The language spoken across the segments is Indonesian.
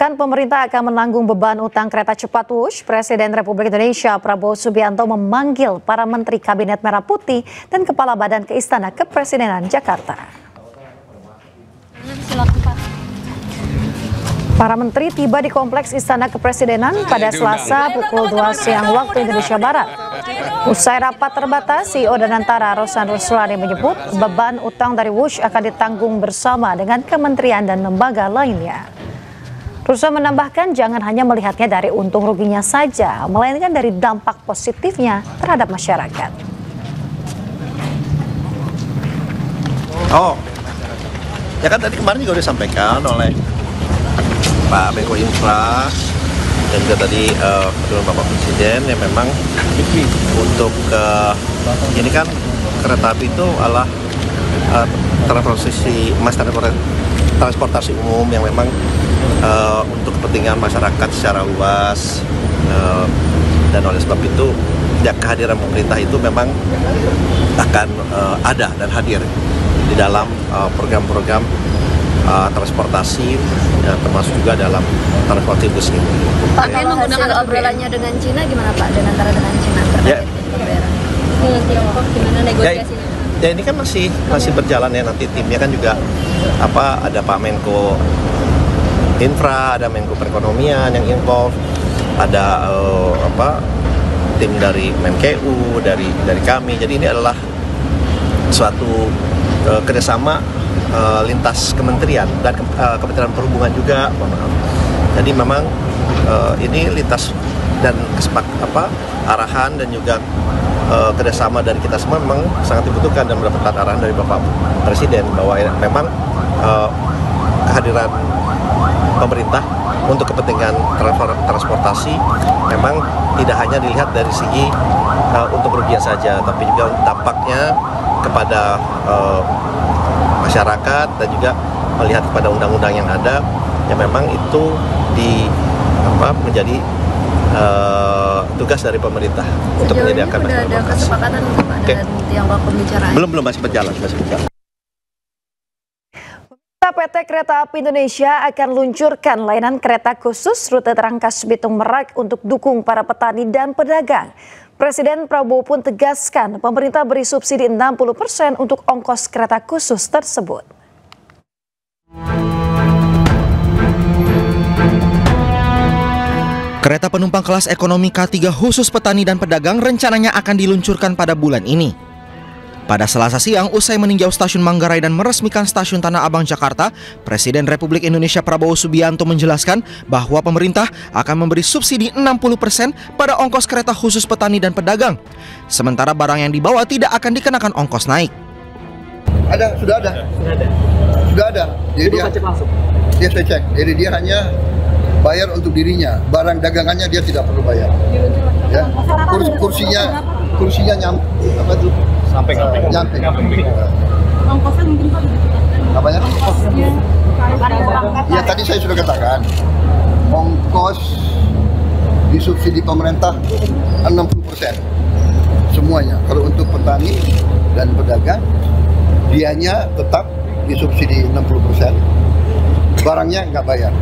Kan pemerintah akan menanggung beban utang kereta cepat Wush, Presiden Republik Indonesia Prabowo Subianto memanggil para Menteri Kabinet Merah Putih dan Kepala Badan ke Istana Kepresidenan Jakarta. Para menteri tiba di Kompleks Istana Kepresidenan pada Selasa pukul 2 siang waktu Indonesia Barat. Usai rapat terbatas, CEO Danantara Rosan Ruslani menyebut beban utang dari Wush akan ditanggung bersama dengan kementerian dan lembaga lainnya. Ruslan menambahkan jangan hanya melihatnya dari untung ruginya saja, melainkan dari dampak positifnya terhadap masyarakat. Oh, ya kan tadi kemarin juga disampaikan oleh Pak Menko Infra dan juga tadi dengan Bapak Presiden ya memang untuk ini kan kereta api itu adalah transportasi umum yang memang untuk kepentingan masyarakat secara luas dan oleh sebab itu ya kehadiran pemerintah itu memang akan ada dan hadir di dalam program-program transportasi ya, termasuk juga dalam transportasi bus ini. Pak, menggunakan obrolannya dengan Cina gimana Pak? Antara dengan Cina terkait pembayaran? Tiongkok gimana negosiasinya? Ya ini kan masih berjalan ya, nanti timnya kan juga ada Pak Menko Infra, ada Menko Perekonomian yang involved, ada tim dari Menkeu, dari kami. Jadi ini adalah suatu kerjasama lintas kementerian dan Kementerian Perhubungan juga. Jadi memang ini lintas dan arahan dan juga kerjasama dari kita semua memang sangat dibutuhkan dan mendapatkan arahan dari Bapak Presiden bahwa memang kehadiran pemerintah untuk kepentingan transportasi memang tidak hanya dilihat dari segi untung rugian saja, tapi juga dampaknya kepada masyarakat dan juga melihat kepada undang-undang yang ada yang memang itu menjadi tugas dari pemerintah untuk menyediakan. Sudah ada kesepakatan dengan Tiongkok pembicaraan? Belum masih berjalan. PT Kereta Api Indonesia akan luncurkan layanan kereta khusus rute Rangkas Bitung Merak untuk dukung para petani dan pedagang. Presiden Prabowo pun tegaskan pemerintah beri subsidi 60% untuk ongkos kereta khusus tersebut. Kereta penumpang kelas ekonomi K3 khusus petani dan pedagang rencananya akan diluncurkan pada bulan ini. Pada Selasa siang, usai meninjau stasiun Manggarai dan meresmikan stasiun Tanah Abang, Jakarta, Presiden Republik Indonesia Prabowo Subianto menjelaskan bahwa pemerintah akan memberi subsidi 60% pada ongkos kereta khusus petani dan pedagang. Sementara barang yang dibawa tidak akan dikenakan ongkos naik. Sudah ada. Jadi dia saya cek. Jadi dia hanya bayar untuk dirinya, barang dagangannya dia tidak perlu bayar. Ya, kursinya sampai. Ongkosnya mungkin Pak ditetapkan. Apanya? Ya tadi saya sudah katakan, ongkos disubsidi pemerintah 60%. Semuanya. Kalau untuk petani dan pedagang, dianya tetap disubsidi 60%. Barangnya nggak bayar.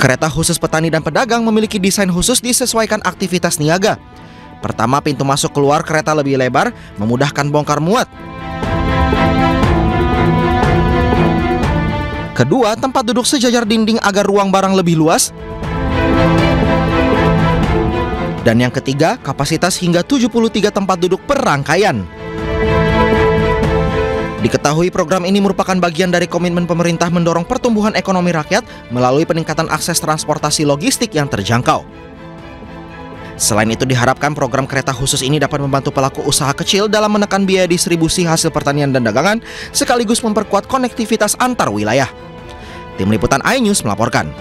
Kereta khusus petani dan pedagang memiliki desain khusus disesuaikan aktivitas niaga. Pertama, pintu masuk keluar kereta lebih lebar, memudahkan bongkar muat. Kedua, tempat duduk sejajar dinding agar ruang barang lebih luas. Dan yang ketiga, kapasitas hingga 73 tempat duduk per rangkaian. Diketahui program ini merupakan bagian dari komitmen pemerintah mendorong pertumbuhan ekonomi rakyat melalui peningkatan akses transportasi logistik yang terjangkau. Selain itu diharapkan program kereta khusus ini dapat membantu pelaku usaha kecil dalam menekan biaya distribusi hasil pertanian dan dagangan sekaligus memperkuat konektivitas antar wilayah. Tim Liputan iNews melaporkan.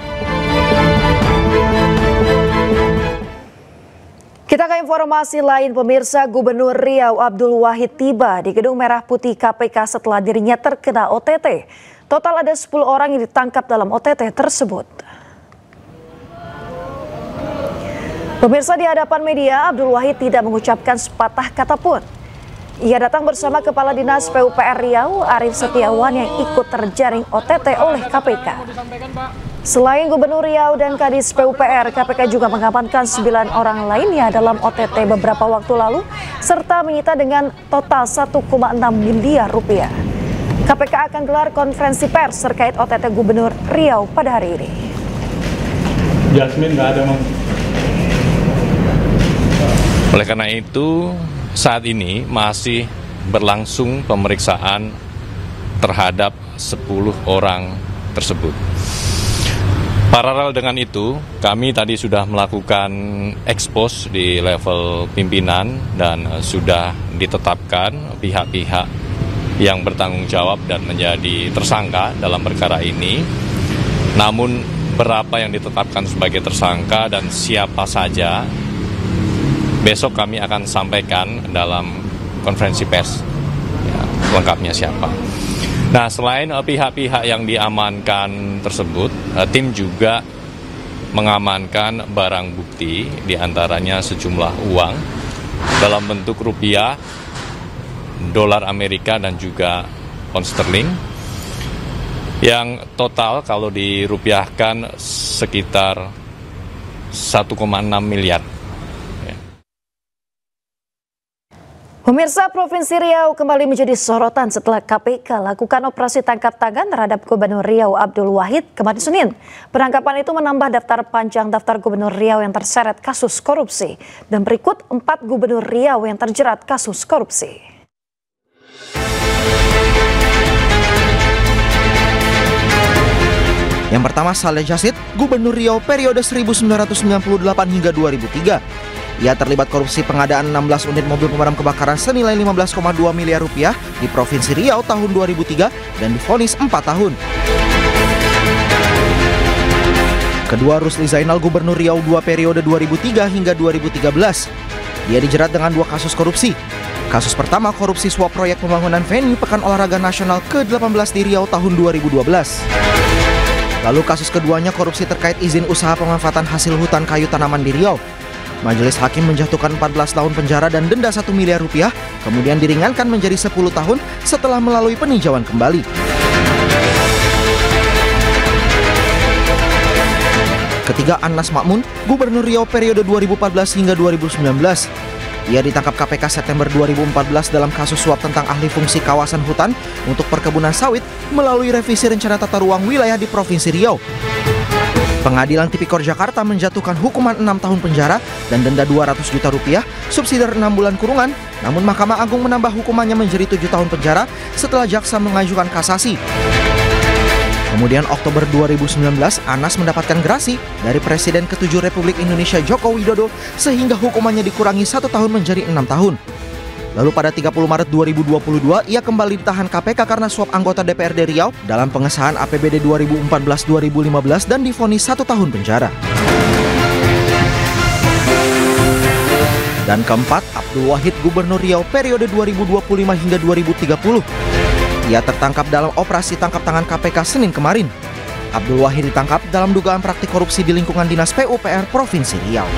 Kita ke informasi lain, pemirsa. Gubernur Riau Abdul Wahid tiba di Gedung Merah Putih KPK setelah dirinya terkena OTT. Total ada 10 orang yang ditangkap dalam OTT tersebut. Pemirsa, di hadapan media, Abdul Wahid tidak mengucapkan sepatah kata pun. Ia datang bersama Kepala Dinas PUPR Riau, Arief Setiawan, yang ikut terjaring OTT oleh KPK. Selain Gubernur Riau dan Kadis PUPR, KPK juga mengamankan 9 orang lainnya dalam OTT beberapa waktu lalu, serta menyita dengan total 1,6 miliar rupiah. KPK akan gelar konferensi pers terkait OTT Gubernur Riau pada hari ini. Jasmine nggak ada, Mang. Oleh karena itu, saat ini masih berlangsung pemeriksaan terhadap 10 orang tersebut. Paralel dengan itu, kami tadi sudah melakukan ekspos di level pimpinan dan sudah ditetapkan pihak-pihak yang bertanggung jawab dan menjadi tersangka dalam perkara ini. Namun berapa yang ditetapkan sebagai tersangka dan siapa saja, besok kami akan sampaikan dalam konferensi pers ya, lengkapnya siapa. Nah, selain pihak-pihak yang diamankan tersebut, tim juga mengamankan barang bukti, diantaranya sejumlah uang dalam bentuk rupiah, dolar Amerika, dan juga pound sterling, yang total kalau dirupiahkan sekitar 1,6 miliar. Pemirsa, Provinsi Riau kembali menjadi sorotan setelah KPK lakukan operasi tangkap tangan terhadap Gubernur Riau Abdul Wahid kemarin Senin. Penangkapan itu menambah daftar panjang daftar Gubernur Riau yang terseret kasus korupsi. Dan berikut 4 Gubernur Riau yang terjerat kasus korupsi. Yang pertama, Saleh Jasid, Gubernur Riau periode 1998 hingga 2003. Ia terlibat korupsi pengadaan 16 unit mobil pemadam kebakaran senilai 15,2 miliar rupiah di Provinsi Riau tahun 2003 dan divonis 4 tahun. Kedua, Rusli Zainal, Gubernur Riau 2 periode 2003 hingga 2013. Dia dijerat dengan 2 kasus korupsi. Kasus pertama, korupsi suap proyek pembangunan venue Pekan Olahraga Nasional ke-18 di Riau tahun 2012. Lalu kasus keduanya, korupsi terkait izin usaha pemanfaatan hasil hutan kayu tanaman di Riau. Majelis Hakim menjatuhkan 14 tahun penjara dan denda 1 miliar rupiah, kemudian diringankan menjadi 10 tahun setelah melalui peninjauan kembali. Ketiga, Anas Makmun, Gubernur Riau periode 2014 hingga 2019. Ia ditangkap KPK September 2014 dalam kasus suap tentang ahli fungsi kawasan hutan untuk perkebunan sawit melalui revisi rencana tata ruang wilayah di Provinsi Riau. Pengadilan Tipikor Jakarta menjatuhkan hukuman 6 tahun penjara dan denda 200 juta rupiah, subsidi 6 bulan kurungan, namun Mahkamah Agung menambah hukumannya menjadi 7 tahun penjara setelah jaksa mengajukan kasasi. Kemudian Oktober 2019, Anas mendapatkan gerasi dari Presiden ke-7 Republik Indonesia Joko Widodo sehingga hukumannya dikurangi 1 tahun menjadi 6 tahun. Lalu pada 30 Maret 2022, ia kembali ditahan KPK karena suap anggota DPRD Riau dalam pengesahan APBD 2014-2015 dan divonis 1 tahun penjara. Dan keempat, Abdul Wahid, Gubernur Riau periode 2025 hingga 2030. Ia tertangkap dalam operasi tangkap tangan KPK Senin kemarin. Abdul Wahid ditangkap dalam dugaan praktik korupsi di lingkungan Dinas PUPR Provinsi Riau.